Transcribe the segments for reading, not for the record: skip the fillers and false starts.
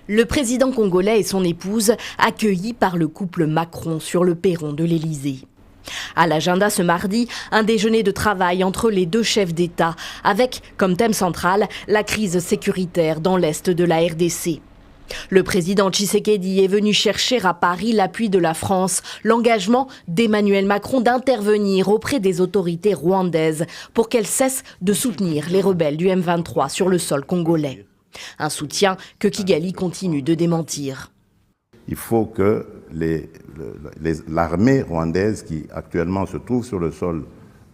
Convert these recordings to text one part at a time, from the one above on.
Le président congolais et son épouse accueillis par le couple Macron sur le perron de l'Élysée. À l'agenda ce mardi, un déjeuner de travail entre les deux chefs d'État avec comme thème central la crise sécuritaire dans l'est de la RDC. Le président Tshisekedi est venu chercher à Paris l'appui de la France, l'engagement d'Emmanuel Macron d'intervenir auprès des autorités rwandaises pour qu'elles cessent de soutenir les rebelles du M23 sur le sol congolais. Un soutien que Kigali continue de démentir. Il faut que l'armée rwandaise qui actuellement se trouve sur le sol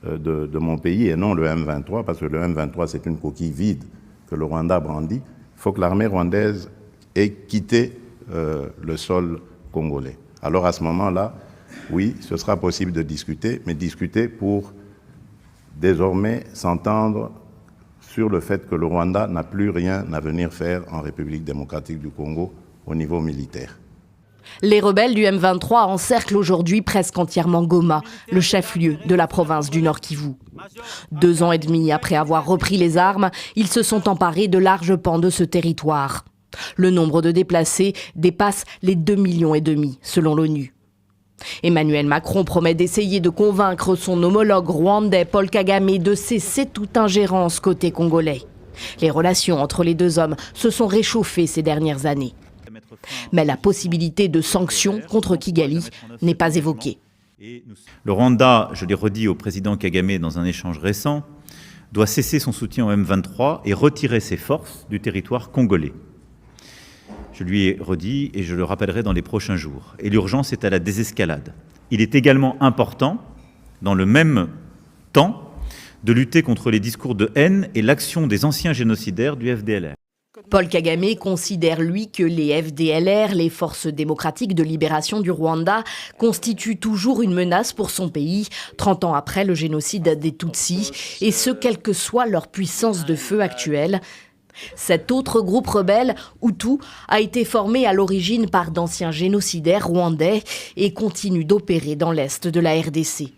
de mon pays et non le M23, parce que le M23 c'est une coquille vide que le Rwanda brandit, il faut que l'armée rwandaise ait quitté le sol congolais. Alors à ce moment-là, oui, ce sera possible de discuter, mais discuter pour désormais s'entendre sur le fait que le Rwanda n'a plus rien à venir faire en République démocratique du Congo au niveau militaire. Les rebelles du M23 encerclent aujourd'hui presque entièrement Goma, le chef-lieu de la province du Nord Kivu. 2 ans et demi après avoir repris les armes, ils se sont emparés de larges pans de ce territoire. Le nombre de déplacés dépasse les 2,5 millions selon l'ONU. Emmanuel Macron promet d'essayer de convaincre son homologue rwandais Paul Kagame de cesser toute ingérence côté congolais. Les relations entre les deux hommes se sont réchauffées ces dernières années. Mais la possibilité de sanctions contre Kigali n'est pas évoquée. Le Rwanda, je l'ai redit au président Kagame dans un échange récent, doit cesser son soutien au M23 et retirer ses forces du territoire congolais. Je lui ai redit et je le rappellerai dans les prochains jours. Et l'urgence est à la désescalade. Il est également important, dans le même temps, de lutter contre les discours de haine et l'action des anciens génocidaires du FDLR. Paul Kagame considère, lui, que les FDLR, les Forces démocratiques de libération du Rwanda, constituent toujours une menace pour son pays, 30 ans après le génocide des Tutsis, et ce, quelle que soit leur puissance de feu actuelle. Cet autre groupe rebelle, Hutu, a été formé à l'origine par d'anciens génocidaires rwandais et continue d'opérer dans l'est de la RDC.